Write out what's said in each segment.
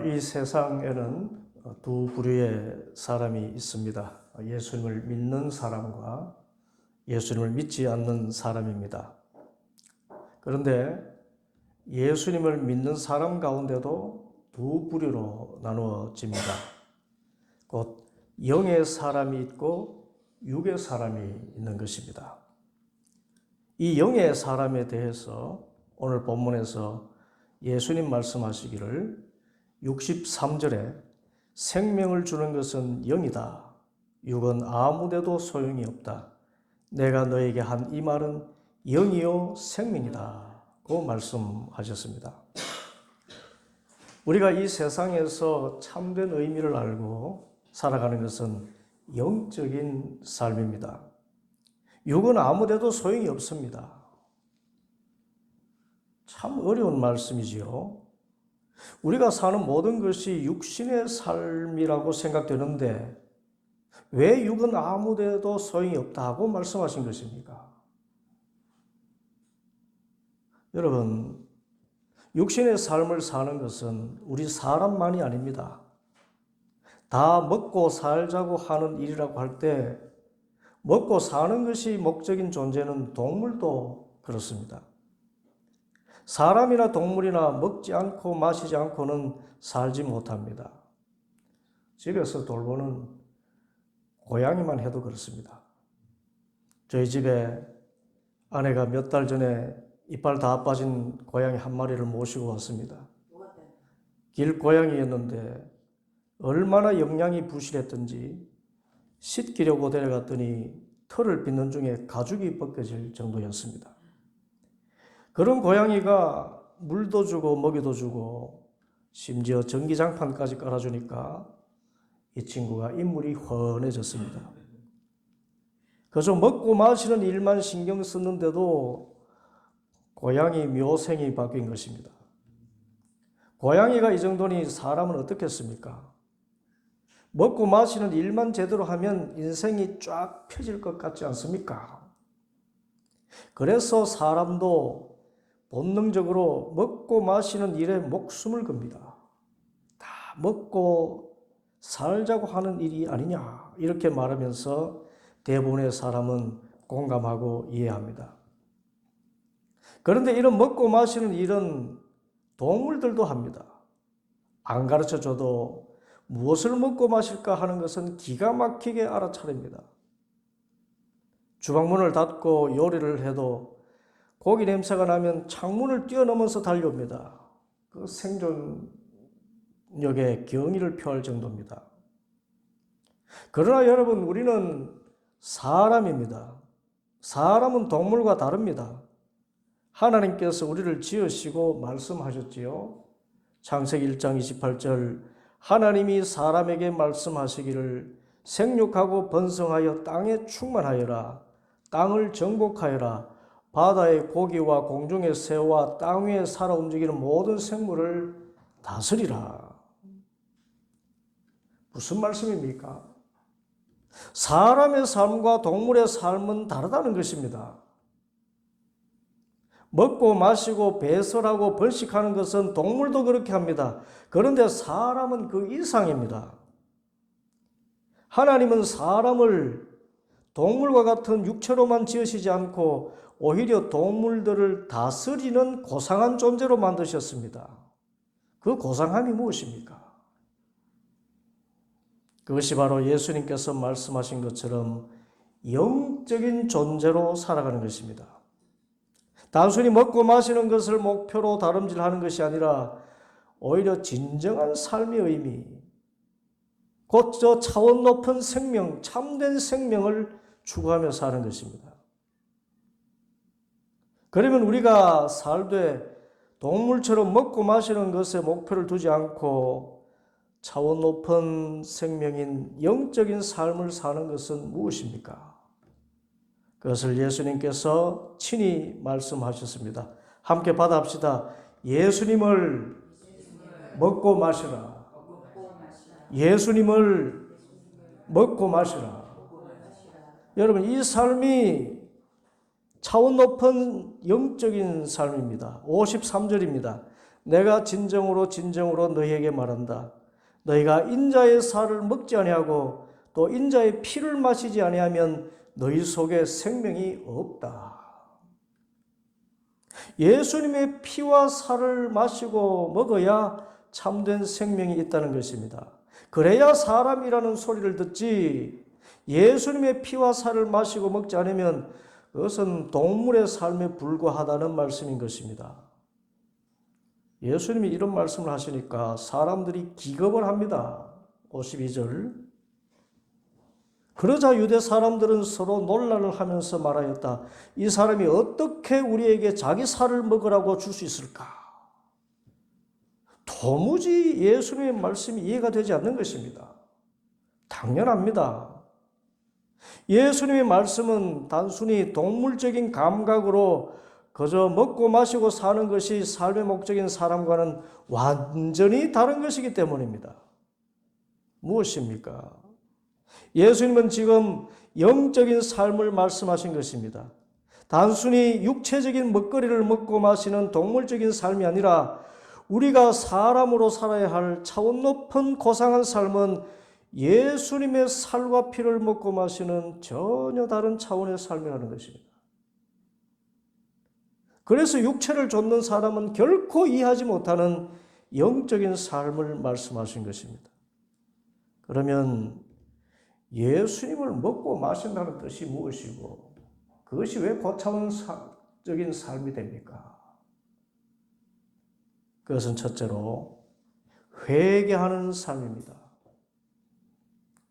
이 세상에는 두 부류의 사람이 있습니다. 예수님을 믿는 사람과 예수님을 믿지 않는 사람입니다. 그런데 예수님을 믿는 사람 가운데도 두 부류로 나누어집니다. 곧 영의 사람이 있고 육의 사람이 있는 것입니다. 이 영의 사람에 대해서 오늘 본문에서 예수님 말씀하시기를 63절에 생명을 주는 것은 영이다. 육은 아무데도 소용이 없다. 내가 너에게 한 이 말은 영이요 생명이다. 고 말씀하셨습니다. 우리가 이 세상에서 참된 의미를 알고 살아가는 것은 영적인 삶입니다. 육은 아무데도 소용이 없습니다. 참 어려운 말씀이지요. 우리가 사는 모든 것이 육신의 삶이라고 생각되는데 왜 육은 아무데도 소용이 없다고 말씀하신 것입니까? 여러분, 육신의 삶을 사는 것은 우리 사람만이 아닙니다. 다 먹고 살자고 하는 일이라고 할 때 먹고 사는 것이 목적인 존재는 동물도 그렇습니다. 사람이나 동물이나 먹지 않고 마시지 않고는 살지 못합니다. 집에서 돌보는 고양이만 해도 그렇습니다. 저희 집에 아내가 몇 달 전에 이빨 다 빠진 고양이 한 마리를 모시고 왔습니다. 길고양이였는데 얼마나 영양이 부실했던지 씻기려고 데려갔더니 털을 빗는 중에 가죽이 벗겨질 정도였습니다. 그런 고양이가 물도 주고 먹이도 주고 심지어 전기장판까지 깔아주니까 이 친구가 인물이 훤해졌습니다. 그저 먹고 마시는 일만 신경 쓰는데도 고양이 묘생이 바뀐 것입니다. 고양이가 이 정도니 사람은 어떻겠습니까? 먹고 마시는 일만 제대로 하면 인생이 쫙 펴질 것 같지 않습니까? 그래서 사람도 본능적으로 먹고 마시는 일에 목숨을 겁니다. 다 먹고 살자고 하는 일이 아니냐 이렇게 말하면서 대부분의 사람은 공감하고 이해합니다. 그런데 이런 먹고 마시는 일은 동물들도 합니다. 안 가르쳐줘도 무엇을 먹고 마실까 하는 것은 기가 막히게 알아차립니다. 주방문을 닫고 요리를 해도 고기 냄새가 나면 창문을 뛰어넘어서 달려옵니다. 그 생존력의 경의를 표할 정도입니다. 그러나 여러분, 우리는 사람입니다. 사람은 동물과 다릅니다. 하나님께서 우리를 지으시고 말씀하셨지요. 창세기 1장 28절 하나님이 사람에게 말씀하시기를 생육하고 번성하여 땅에 충만하여라. 땅을 정복하여라. 바다의 고기와 공중의 새와 땅 위에 살아 움직이는 모든 생물을 다스리라. 무슨 말씀입니까? 사람의 삶과 동물의 삶은 다르다는 것입니다. 먹고 마시고 배설하고 번식하는 것은 동물도 그렇게 합니다. 그런데 사람은 그 이상입니다. 하나님은 사람을 동물과 같은 육체로만 지으시지 않고 오히려 동물들을 다스리는 고상한 존재로 만드셨습니다. 그 고상함이 무엇입니까? 그것이 바로 예수님께서 말씀하신 것처럼 영적인 존재로 살아가는 것입니다. 단순히 먹고 마시는 것을 목표로 다름질하는 것이 아니라 오히려 진정한 삶의 의미, 곧 저 차원 높은 생명, 참된 생명을 추구하며 사는 것입니다. 그러면 우리가 살되 동물처럼 먹고 마시는 것에 목표를 두지 않고 차원 높은 생명인 영적인 삶을 사는 것은 무엇입니까? 그것을 예수님께서 친히 말씀하셨습니다. 함께 받아합시다. 예수님을 먹고 마시라. 예수님을 먹고 마시라. 여러분, 이 삶이 차원 높은 영적인 삶입니다. 53절입니다. 내가 진정으로 너희에게 말한다. 너희가 인자의 살을 먹지 아니하고 또 인자의 피를 마시지 아니하면 너희 속에 생명이 없다. 예수님의 피와 살을 마시고 먹어야 참된 생명이 있다는 것입니다. 그래야 사람이라는 소리를 듣지, 예수님의 피와 살을 마시고 먹지 않으면 그것은 동물의 삶에 불과하다는 말씀인 것입니다. 예수님이 이런 말씀을 하시니까 사람들이 기겁을 합니다. 52절. 그러자 유대 사람들은 서로 논란을 하면서 말하였다. 이 사람이 어떻게 우리에게 자기 살을 먹으라고 줄 수 있을까? 도무지 예수님의 말씀이 이해가 되지 않는 것입니다. 당연합니다. 예수님의 말씀은 단순히 동물적인 감각으로 그저 먹고 마시고 사는 것이 삶의 목적인 사람과는 완전히 다른 것이기 때문입니다. 무엇입니까? 예수님은 지금 영적인 삶을 말씀하신 것입니다. 단순히 육체적인 먹거리를 먹고 마시는 동물적인 삶이 아니라 우리가 사람으로 살아야 할 차원 높은 고상한 삶은 예수님의 살과 피를 먹고 마시는 전혀 다른 차원의 삶이라는 것입니다. 그래서 육체를 좇는 사람은 결코 이해하지 못하는 영적인 삶을 말씀하신 것입니다. 그러면 예수님을 먹고 마신다는 뜻이 무엇이고 그것이 왜 고차원적인 삶이 됩니까? 그것은 첫째로 회개하는 삶입니다.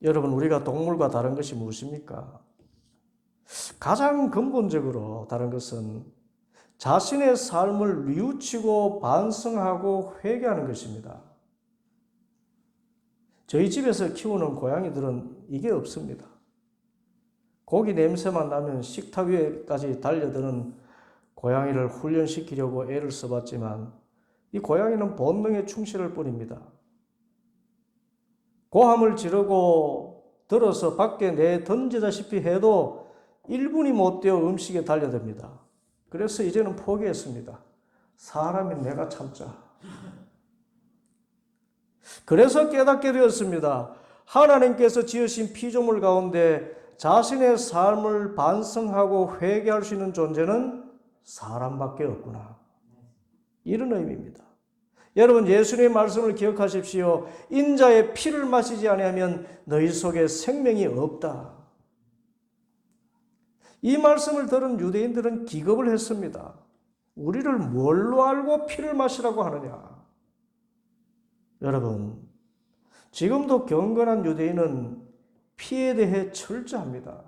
여러분, 우리가 동물과 다른 것이 무엇입니까? 가장 근본적으로 다른 것은 자신의 삶을 뉘우치고 반성하고 회개하는 것입니다. 저희 집에서 키우는 고양이들은 이게 없습니다. 고기 냄새만 나면 식탁 위에까지 달려드는 고양이를 훈련시키려고 애를 써봤지만 이 고양이는 본능에 충실할 뿐입니다. 고함을 지르고 들어서 밖에 내던지다시피 해도 1분이 못 되어 음식에 달려듭니다. 그래서 이제는 포기했습니다. 사람인 내가 참자. 그래서 깨닫게 되었습니다. 하나님께서 지으신 피조물 가운데 자신의 삶을 반성하고 회개할 수 있는 존재는 사람밖에 없구나. 이런 의미입니다. 여러분, 예수님의 말씀을 기억하십시오. 인자의 피를 마시지 아니하면 너희 속에 생명이 없다. 이 말씀을 들은 유대인들은 기겁을 했습니다. 우리를 뭘로 알고 피를 마시라고 하느냐? 여러분, 지금도 경건한 유대인은 피에 대해 철저합니다.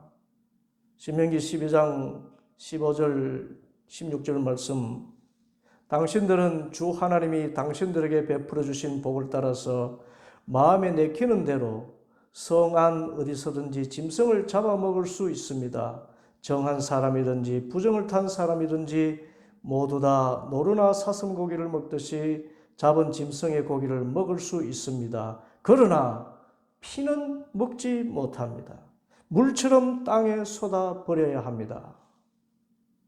신명기 12장 15절 16절 말씀, 당신들은 주 하나님이 당신들에게 베풀어 주신 복을 따라서 마음에 내키는 대로 성 안 어디서든지 짐승을 잡아먹을 수 있습니다. 정한 사람이든지 부정을 탄 사람이든지 모두 다 노루나 사슴고기를 먹듯이 잡은 짐승의 고기를 먹을 수 있습니다. 그러나 피는 먹지 못합니다. 물처럼 땅에 쏟아버려야 합니다.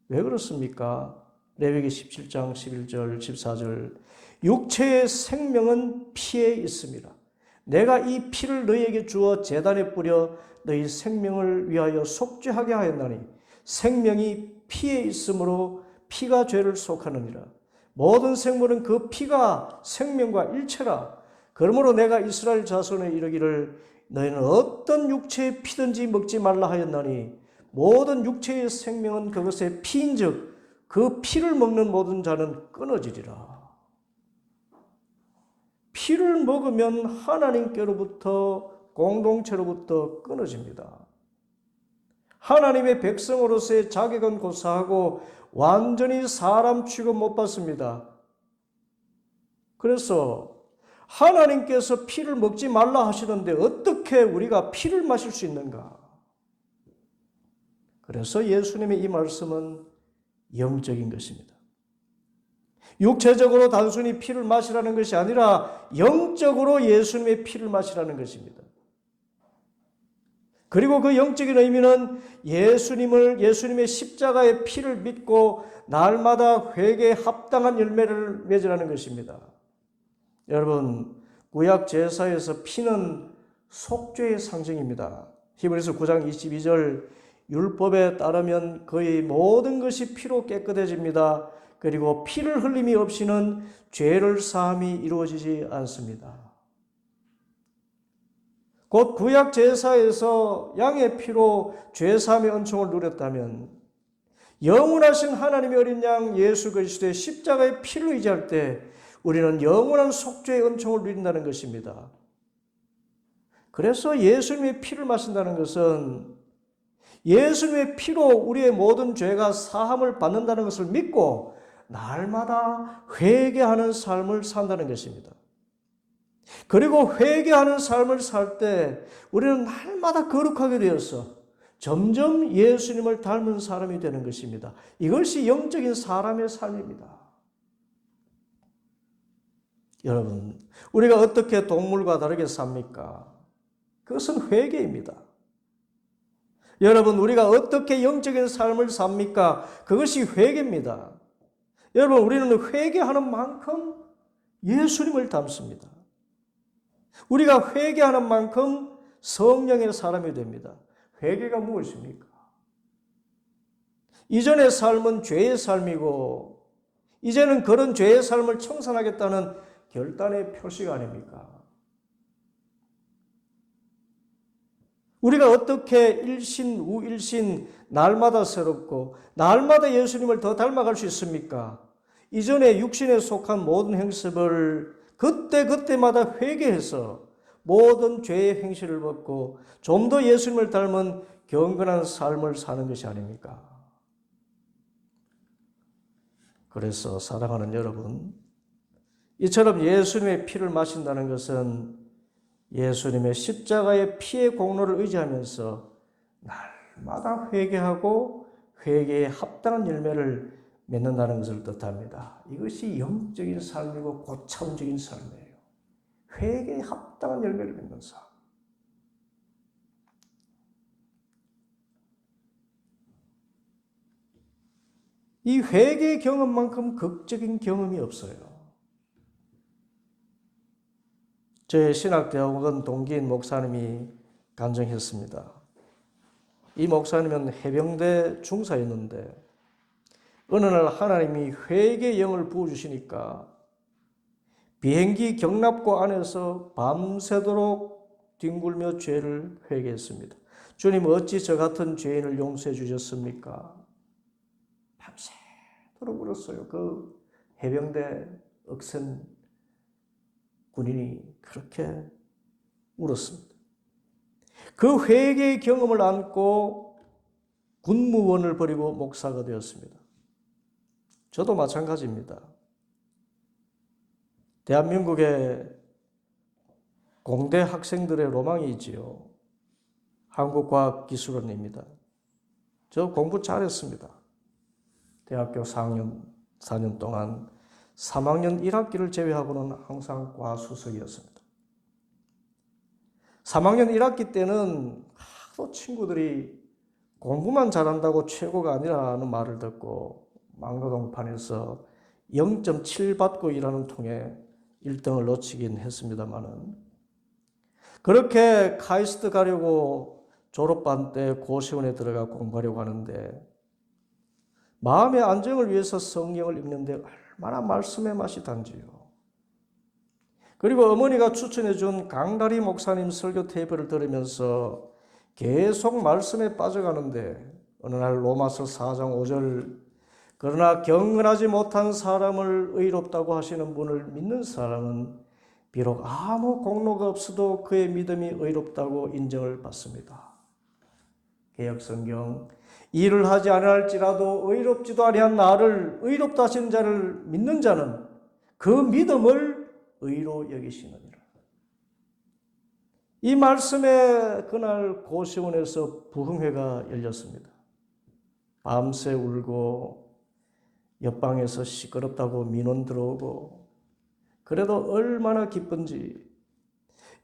왜 그렇습니까? 레위기 17장 11절 14절, 육체의 생명은 피에 있습니다. 내가 이 피를 너희에게 주어 제단에 뿌려 너희 생명을 위하여 속죄하게 하였나니 생명이 피에 있으므로 피가 죄를 속하느니라. 모든 생물은 그 피가 생명과 일체라. 그러므로 내가 이스라엘 자손에 이르기를 너희는 어떤 육체의 피든지 먹지 말라 하였나니 모든 육체의 생명은 그것의 피인즉 그 피를 먹는 모든 자는 끊어지리라. 피를 먹으면 하나님께로부터 공동체로부터 끊어집니다. 하나님의 백성으로서의 자격은 고사하고 완전히 사람 취급 못 받습니다. 그래서 하나님께서 피를 먹지 말라 하시는데 어떻게 우리가 피를 마실 수 있는가? 그래서 예수님의 이 말씀은 영적인 것입니다. 육체적으로 단순히 피를 마시라는 것이 아니라 영적으로 예수님의 피를 마시라는 것입니다. 그리고 그 영적인 의미는 예수님의 십자가의 피를 믿고 날마다 회개에 합당한 열매를 맺으라는 것입니다. 여러분, 구약 제사에서 피는 속죄의 상징입니다. 히브리서 9장 22절 율법에 따르면 거의 모든 것이 피로 깨끗해집니다. 그리고 피를 흘림이 없이는 죄를 사함이 이루어지지 않습니다. 곧 구약 제사에서 양의 피로 죄 사함의 은총을 누렸다면 영원하신 하나님의 어린 양 예수 그리스도의 십자가의 피를 의지할 때 우리는 영원한 속죄의 은총을 누린다는 것입니다. 그래서 예수님의 피를 마신다는 것은 예수님의 피로 우리의 모든 죄가 사함을 받는다는 것을 믿고 날마다 회개하는 삶을 산다는 것입니다. 그리고 회개하는 삶을 살 때 우리는 날마다 거룩하게 되어서 점점 예수님을 닮은 사람이 되는 것입니다. 이것이 영적인 사람의 삶입니다. 여러분, 우리가 어떻게 동물과 다르게 삽니까? 그것은 회개입니다. 여러분, 우리가 어떻게 영적인 삶을 삽니까? 그것이 회개입니다. 여러분, 우리는 회개하는 만큼 예수님을 닮습니다. 우리가 회개하는 만큼 성령의 사람이 됩니다. 회개가 무엇입니까? 이전의 삶은 죄의 삶이고 이제는 그런 죄의 삶을 청산하겠다는 결단의 표시가 아닙니까? 우리가 어떻게 일신 우일신 날마다 새롭고 날마다 예수님을 더 닮아갈 수 있습니까? 이전에 육신에 속한 모든 행습을 그때마다 회개해서 모든 죄의 행실을 벗고 좀 더 예수님을 닮은 경건한 삶을 사는 것이 아닙니까? 그래서 사랑하는 여러분, 이처럼 예수님의 피를 마신다는 것은 예수님의 십자가의 피의 공로를 의지하면서 날마다 회개하고 회개에 합당한 열매를 맺는다는 것을 뜻합니다. 이것이 영적인 삶이고 고차원적인 삶이에요. 회개에 합당한 열매를 맺는 삶. 이 회개의 경험만큼 극적인 경험이 없어요. 저의 신학대학원 동기인 목사님이 간증했습니다. 이 목사님은 해병대 중사였는데 어느 날 하나님이 회개의 영을 부어주시니까 비행기 경납고 안에서 밤새도록 뒹굴며 죄를 회개했습니다. 주님, 어찌 저 같은 죄인을 용서해 주셨습니까? 밤새도록 울었어요. 그 해병대 억센 군인이 그렇게 울었습니다. 그 회개의 경험을 안고 군무원을 버리고 목사가 되었습니다. 저도 마찬가지입니다. 대한민국의 공대 학생들의 로망이지요. 한국과학기술원입니다. 저 공부 잘했습니다. 대학교 4년 동안 3학년 1학기를 제외하고는 항상 과수석이었습니다. 3학년 1학기 때는 하도 친구들이 공부만 잘한다고 최고가 아니라는 말을 듣고 막노동판에서 0.7 받고 일하는 통에 1등을 놓치긴 했습니다만은 그렇게 카이스트 가려고 졸업반 때 고시원에 들어가 공부하려고 하는데 마음의 안정을 위해서 성경을 읽는데 얼마나 말씀의 맛이 단지요. 그리고 어머니가 추천해 준 강다리 목사님 설교 테이프를 들으면서 계속 말씀에 빠져가는데 어느 날 로마서 4장 5절 그러나 경건하지 못한 사람을 의롭다고 하시는 분을 믿는 사람은 비록 아무 공로가 없어도 그의 믿음이 의롭다고 인정을 받습니다. 개역성경 일을 하지 아니할지라도 의롭지도 아니한 나를 의롭다 하시는 자를 믿는 자는 그 믿음을 의로 여기시느니라. 이 말씀에 그날 고시원에서 부흥회가 열렸습니다. 밤새 울고 옆방에서 시끄럽다고 민원 들어오고 그래도 얼마나 기쁜지.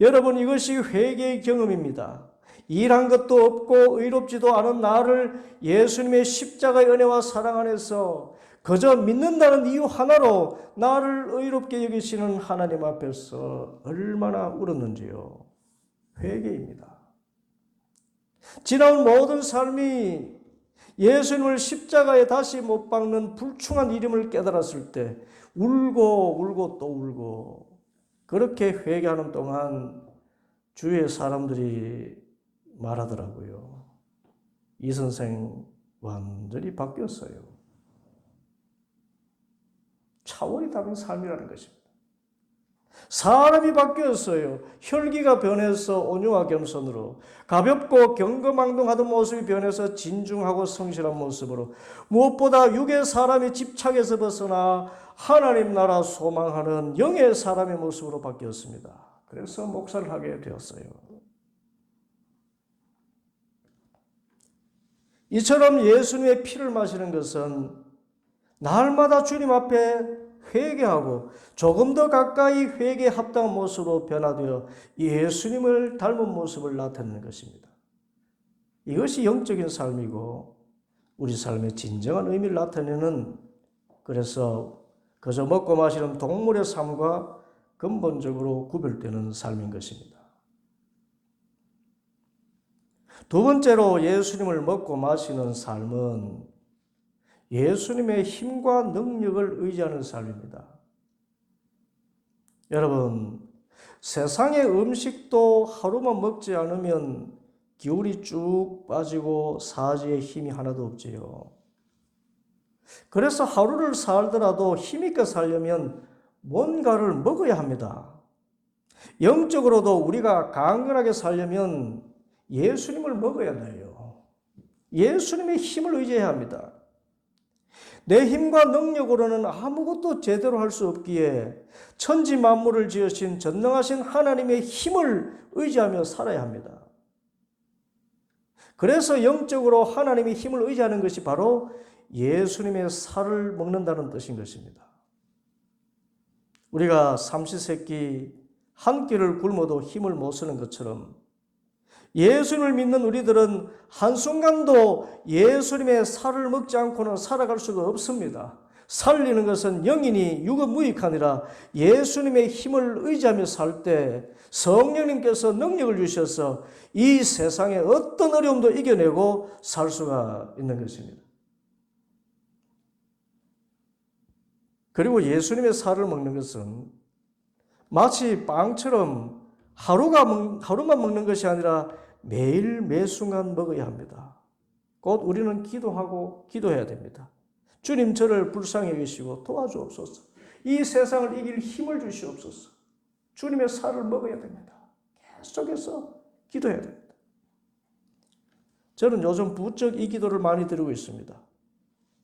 여러분, 이것이 회개의 경험입니다. 일한 것도 없고 의롭지도 않은 나를 예수님의 십자가의 은혜와 사랑 안에서 그저 믿는다는 이유 하나로 나를 의롭게 여기시는 하나님 앞에서 얼마나 울었는지요. 회개입니다. 지나온 모든 삶이 예수님을 십자가에 다시 못 박는 불충한 이름을 깨달았을 때 울고 울고 또 울고, 그렇게 회개하는 동안 주위의 사람들이 말하더라고요. 이 선생 완전히 바뀌었어요. 차원이 다른 삶이라는 것입니다. 사람이 바뀌었어요. 혈기가 변해서 온유와 겸손으로, 가볍고 경거망동하던 모습이 변해서 진중하고 성실한 모습으로, 무엇보다 육의 사람이 집착에서 벗어나 하나님 나라 소망하는 영의 사람의 모습으로 바뀌었습니다. 그래서 목사를 하게 되었어요. 이처럼 예수님의 피를 마시는 것은 날마다 주님 앞에 회개하고 조금 더 가까이 회개에 합당한 모습으로 변화되어 예수님을 닮은 모습을 나타내는 것입니다. 이것이 영적인 삶이고 우리 삶의 진정한 의미를 나타내는, 그래서 그저 먹고 마시는 동물의 삶과 근본적으로 구별되는 삶인 것입니다. 두 번째로 예수님을 먹고 마시는 삶은 예수님의 힘과 능력을 의지하는 삶입니다. 여러분, 세상의 음식도 하루만 먹지 않으면 기운이 쭉 빠지고 사지에 힘이 하나도 없지요. 그래서 하루를 살더라도 힘있게 살려면 뭔가를 먹어야 합니다. 영적으로도 우리가 강건하게 살려면 예수님을 먹어야 돼요. 예수님의 힘을 의지해야 합니다. 내 힘과 능력으로는 아무것도 제대로 할 수 없기에 천지 만물을 지으신 전능하신 하나님의 힘을 의지하며 살아야 합니다. 그래서 영적으로 하나님의 힘을 의지하는 것이 바로 예수님의 살을 먹는다는 뜻인 것입니다. 우리가 삼시세끼 한 끼를 굶어도 힘을 못 쓰는 것처럼 예수님을 믿는 우리들은 한순간도 예수님의 살을 먹지 않고는 살아갈 수가 없습니다. 살리는 것은 영이니 육은 무익하니라. 예수님의 힘을 의지하며 살 때 성령님께서 능력을 주셔서 이 세상의 어떤 어려움도 이겨내고 살 수가 있는 것입니다. 그리고 예수님의 살을 먹는 것은 마치 빵처럼 하루만 먹는 것이 아니라 매일 매순간 먹어야 합니다. 곧 우리는 기도하고 기도해야 됩니다. 주님, 저를 불쌍히 여기시고 도와주옵소서. 이 세상을 이길 힘을 주시옵소서. 주님의 살을 먹어야 됩니다. 계속해서 기도해야 됩니다. 저는 요즘 부쩍 이 기도를 많이 드리고 있습니다.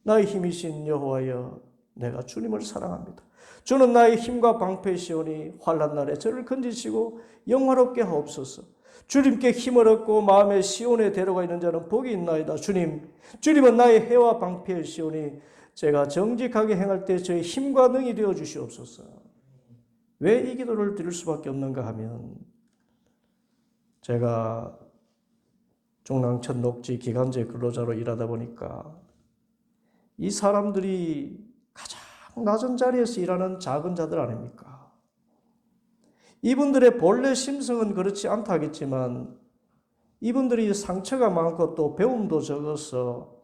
나의 힘이신 여호와여, 내가 주님을 사랑합니다. 주는 나의 힘과 방패시오니 환난 날에 저를 건지시고 영화롭게 하옵소서. 주님께 힘을 얻고 마음의 시온에 데려가 있는 자는 복이 있나이다. 주님은 나의 해와 방패시오니 제가 정직하게 행할 때 저의 힘과 능이 되어 주시옵소서. 왜 이 기도를 드릴 수밖에 없는가 하면, 제가 중랑천 녹지 기간제 근로자로 일하다 보니까 이 사람들이 가장 낮은 자리에서 일하는 작은 자들 아닙니까? 이분들의 본래 심성은 그렇지 않다 하겠지만 이분들이 상처가 많고 또 배움도 적어서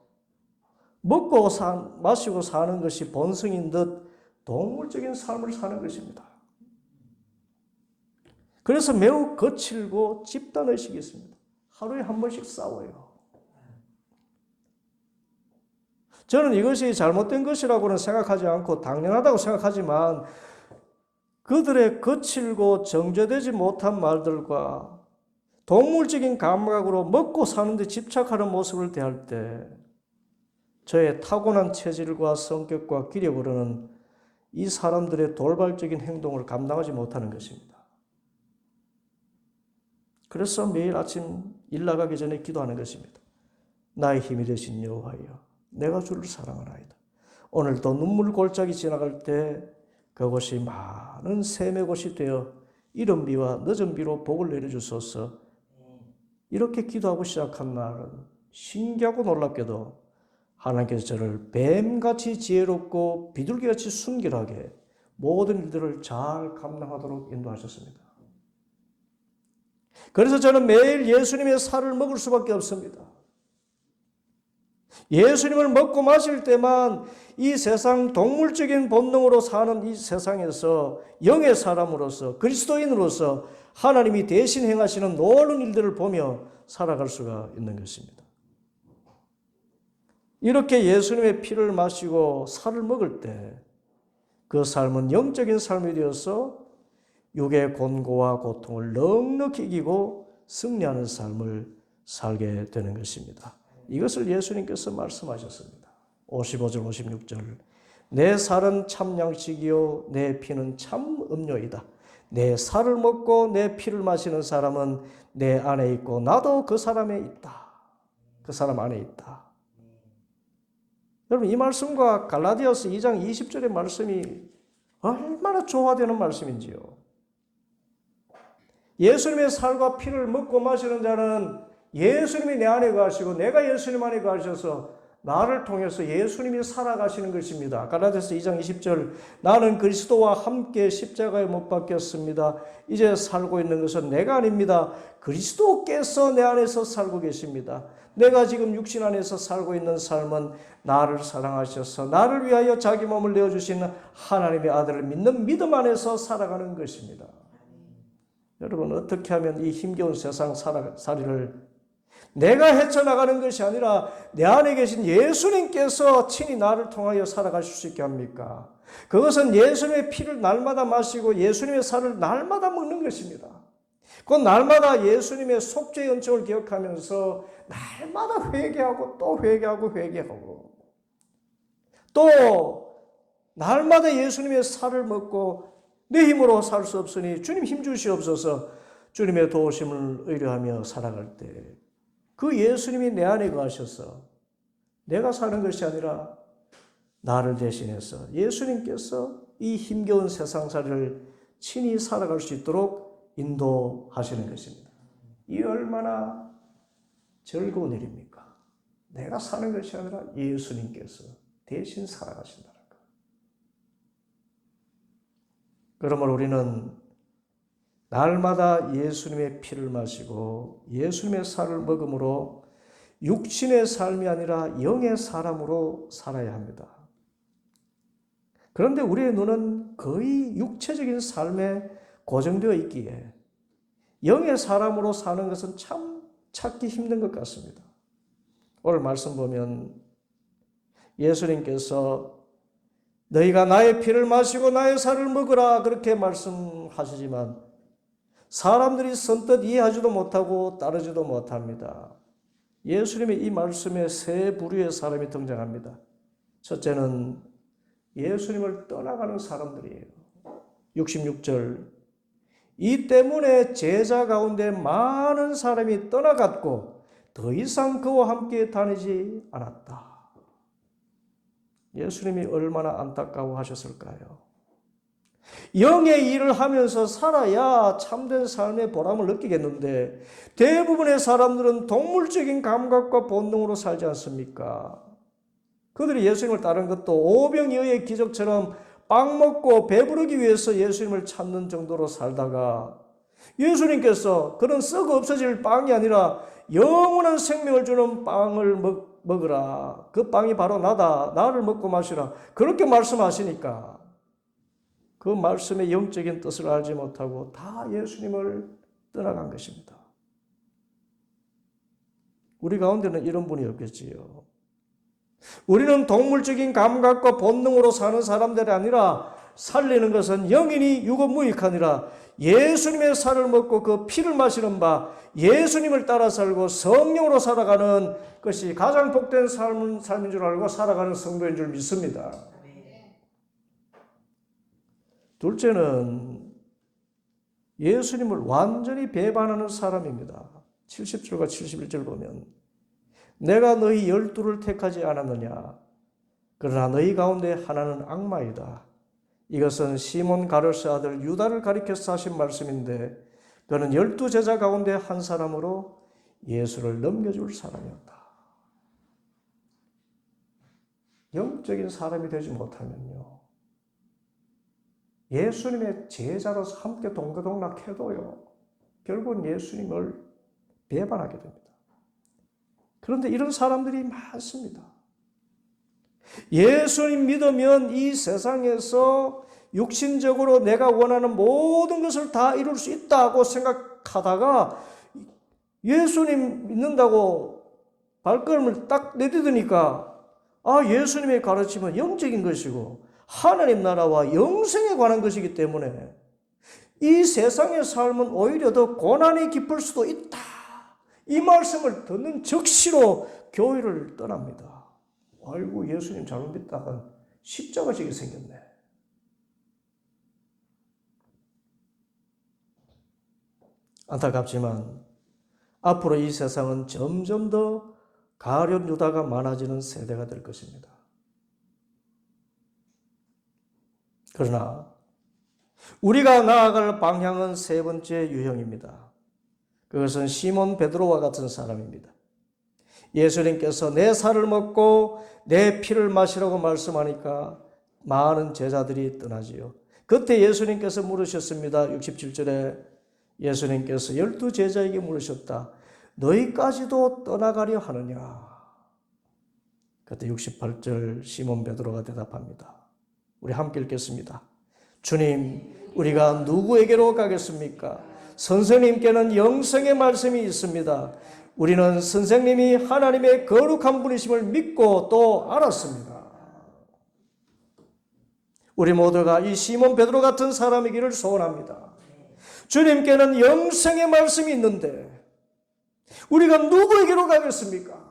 먹고 마시고 사는 것이 본성인 듯 동물적인 삶을 사는 것입니다. 그래서 매우 거칠고 집단의식이 있습니다. 하루에 한 번씩 싸워요. 저는 이것이 잘못된 것이라고는 생각하지 않고 당연하다고 생각하지만 그들의 거칠고 정제되지 못한 말들과 동물적인 감각으로 먹고 사는데 집착하는 모습을 대할 때 저의 타고난 체질과 성격과 기력으로는 이 사람들의 돌발적인 행동을 감당하지 못하는 것입니다. 그래서 매일 아침 일 나가기 전에 기도하는 것입니다. 나의 힘이 되신 여호와여, 내가 주를 사랑하나이다. 오늘도 눈물 골짜기 지나갈 때 그곳이 많은 샘의 곳이 되어 이른 비와 늦은 비로 복을 내려주소서. 이렇게 기도하고 시작한 날은 신기하고 놀랍게도 하나님께서 저를 뱀같이 지혜롭고 비둘기같이 순결하게 모든 일들을 잘 감당하도록 인도하셨습니다. 그래서 저는 매일 예수님의 살을 먹을 수밖에 없습니다. 예수님을 먹고 마실 때만 이 세상 동물적인 본능으로 사는 이 세상에서 영의 사람으로서 그리스도인으로서 하나님이 대신 행하시는 놀라운 일들을 보며 살아갈 수가 있는 것입니다. 이렇게 예수님의 피를 마시고 살을 먹을 때 그 삶은 영적인 삶이 되어서 육의 곤고와 고통을 넉넉히 이기고 승리하는 삶을 살게 되는 것입니다. 이것을 예수님께서 말씀하셨습니다. 55절 56절 내 살은 참 양식이요 내 피는 참 음료이다. 내 살을 먹고 내 피를 마시는 사람은 내 안에 있고 나도 그 사람에 있다. 그 사람 안에 있다. 여러분 이 말씀과 갈라디아서 2장 20절의 말씀이 얼마나 조화되는 말씀인지요. 예수님의 살과 피를 먹고 마시는 자는 예수님이 내 안에 거하시고 내가 예수님 안에 거하셔서 나를 통해서 예수님이 살아가시는 것입니다. 갈라디아서 2장 20절 나는 그리스도와 함께 십자가에 못 박혔습니다. 이제 살고 있는 것은 내가 아닙니다. 그리스도께서 내 안에서 살고 계십니다. 내가 지금 육신 안에서 살고 있는 삶은 나를 사랑하셔서 나를 위하여 자기 몸을 내어주신 하나님의 아들을 믿는 믿음 안에서 살아가는 것입니다. 여러분 어떻게 하면 이 힘겨운 세상 살이를 내가 헤쳐나가는 것이 아니라 내 안에 계신 예수님께서 친히 나를 통하여 살아가실 수 있게 합니까? 그것은 예수님의 피를 날마다 마시고 예수님의 살을 날마다 먹는 것입니다. 그 날마다 예수님의 속죄의 은총을 기억하면서 날마다 회개하고 또 회개하고 회개하고 또 날마다 예수님의 살을 먹고 내 힘으로 살 수 없으니 주님 힘 주시옵소서 주님의 도우심을 의뢰하며 살아갈 때 그 예수님이 내 안에 거하셔서 내가 사는 것이 아니라 나를 대신해서 예수님께서 이 힘겨운 세상살이를 친히 살아갈 수 있도록 인도하시는 것입니다. 이 얼마나 즐거운 일입니까? 내가 사는 것이 아니라 예수님께서 대신 살아가신다는 것. 그러므로 우리는 날마다 예수님의 피를 마시고 예수님의 살을 먹음으로 육신의 삶이 아니라 영의 사람으로 살아야 합니다. 그런데 우리의 눈은 거의 육체적인 삶에 고정되어 있기에 영의 사람으로 사는 것은 참 찾기 힘든 것 같습니다. 오늘 말씀 보면 예수님께서 너희가 나의 피를 마시고 나의 살을 먹으라 그렇게 말씀하시지만 사람들이 선뜻 이해하지도 못하고 따르지도 못합니다. 예수님의 이 말씀에 세 부류의 사람이 등장합니다. 첫째는 예수님을 떠나가는 사람들이에요. 66절 이 때문에 제자 가운데 많은 사람이 떠나갔고 더 이상 그와 함께 다니지 않았다. 예수님이 얼마나 안타까워하셨을까요? 영의 일을 하면서 살아야 참된 삶의 보람을 느끼겠는데 대부분의 사람들은 동물적인 감각과 본능으로 살지 않습니까? 그들이 예수님을 따른 것도 오병이어의 기적처럼 빵 먹고 배부르기 위해서 예수님을 찾는 정도로 살다가 예수님께서 그런 썩어 없어질 빵이 아니라 영원한 생명을 주는 빵을 먹으라. 그 빵이 바로 나다. 나를 먹고 마시라. 그렇게 말씀하시니까 그 말씀의 영적인 뜻을 알지 못하고 다 예수님을 떠나간 것입니다. 우리 가운데는 이런 분이 없겠지요. 우리는 동물적인 감각과 본능으로 사는 사람들이 아니라 살리는 것은 영이니 유고무익하니라 예수님의 살을 먹고 그 피를 마시는 바 예수님을 따라 살고 성령으로 살아가는 것이 가장 복된 삶인 줄 알고 살아가는 성도인 줄 믿습니다. 둘째는 예수님을 완전히 배반하는 사람입니다. 70절과 71절 보면 내가 너희 12를 택하지 않았느냐 그러나 너희 가운데 하나는 악마이다. 이것은 시몬 가르스 아들 유다를 가리켜서 하신 말씀인데 그는 12제자 가운데 한 사람으로 예수를 넘겨줄 사람이었다. 영적인 사람이 되지 못하면요, 예수님의 제자로서 함께 동거동락해도요, 결국은 예수님을 배반하게 됩니다. 그런데 이런 사람들이 많습니다. 예수님 믿으면 이 세상에서 육신적으로 내가 원하는 모든 것을 다 이룰 수 있다고 생각하다가 예수님 믿는다고 발걸음을 딱 내딛으니까 예수님의 가르침은 영적인 것이고 하나님 나라와 영생에 관한 것이기 때문에 이 세상의 삶은 오히려 더 고난이 깊을 수도 있다. 이 말씀을 듣는 즉시로 교회를 떠납니다. 아이고, 예수님 잘못 믿다가 십자가 지게 생겼네. 안타깝지만 앞으로 이 세상은 점점 더 가룟 유다가 많아지는 세대가 될 것입니다. 그러나 우리가 나아갈 방향은 세 번째 유형입니다. 그것은 시몬 베드로와 같은 사람입니다. 예수님께서 내 살을 먹고 내 피를 마시라고 말씀하니까 많은 제자들이 떠나지요. 그때 예수님께서 물으셨습니다. 67절에 예수님께서 12제자에게 물으셨다. 너희까지도 떠나가려 하느냐? 그때 68절 시몬 베드로가 대답합니다. 우리 함께 읽겠습니다. 주님, 우리가 누구에게로 가겠습니까? 선생님께는 영생의 말씀이 있습니다. 우리는 선생님이 하나님의 거룩한 분이심을 믿고 또 알았습니다. 우리 모두가 이 시몬 베드로 같은 사람이기를 소원합니다. 주님께는 영생의 말씀이 있는데 우리가 누구에게로 가겠습니까?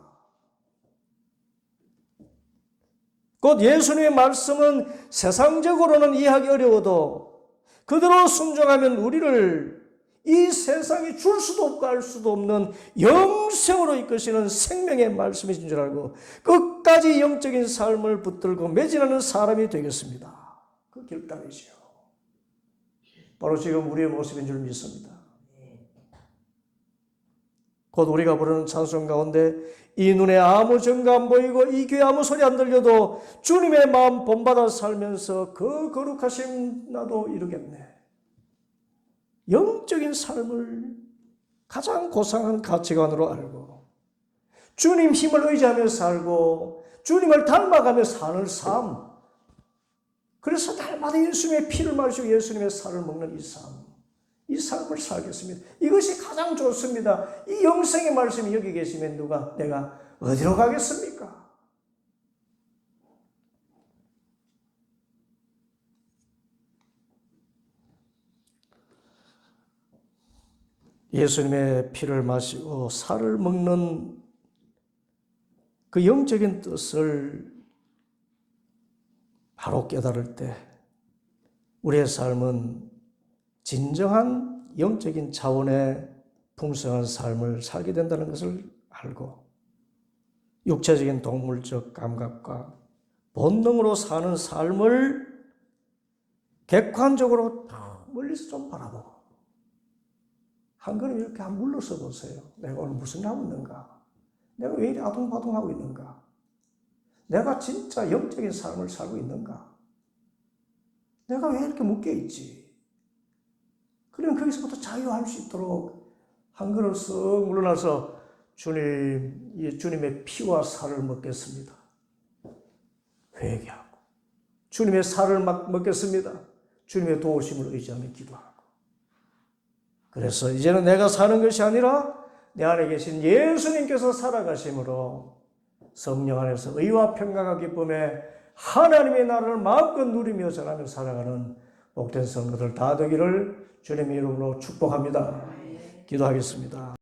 곧 예수님의 말씀은 세상적으로는 이해하기 어려워도 그대로 순종하면 우리를 이 세상이 줄 수도 없고 알 수도 없는 영생으로 이끄시는 생명의 말씀이신 줄 알고 끝까지 영적인 삶을 붙들고 매진하는 사람이 되겠습니다. 그 결단이지요. 바로 지금 우리의 모습인 줄 믿습니다. 곧 우리가 부르는 찬송 가운데 이 눈에 아무 증거 안 보이고 이 귀에 아무 소리 안 들려도 주님의 마음 본받아 살면서 그 거룩하신 나도 이루겠네. 영적인 삶을 가장 고상한 가치관으로 알고 주님 힘을 의지하며 살고 주님을 닮아가며 사는 삶, 그래서 날마다 예수님의 피를 마시고 예수님의 살을 먹는 이 삶을 살겠습니다. 이것이 가장 좋습니다. 이 영생의 말씀이 여기 계시면 내가 어디로 가겠습니까? 예수님의 피를 마시고 살을 먹는 그 영적인 뜻을 바로 깨달을 때 우리의 삶은 진정한 영적인 차원의 풍성한 삶을 살게 된다는 것을 알고 육체적인 동물적 감각과 본능으로 사는 삶을 객관적으로 멀리서 좀 바라보고 한 걸음 이렇게 한번 물러서 보세요. 내가 오늘 무슨 일 하고 있는가? 내가 왜 이리 아둥바둥하고 있는가? 내가 진짜 영적인 삶을 살고 있는가? 내가 왜 이렇게 묶여있지? 그러면 거기서부터 자유할 수 있도록 한 걸음 쓱 물러나서 주님의 피와 살을 먹겠습니다. 회개하고 주님의 살을 먹겠습니다. 주님의 도우심을 의지하며 기도하고 그래서 이제는 내가 사는 것이 아니라 내 안에 계신 예수님께서 살아가심으로 성령 안에서 의와 평강과 기쁨에 하나님의 나라를 마음껏 누리며 전하며 살아가는 복된 성도들 다 되기를 주님의 이름으로 축복합니다. 기도하겠습니다.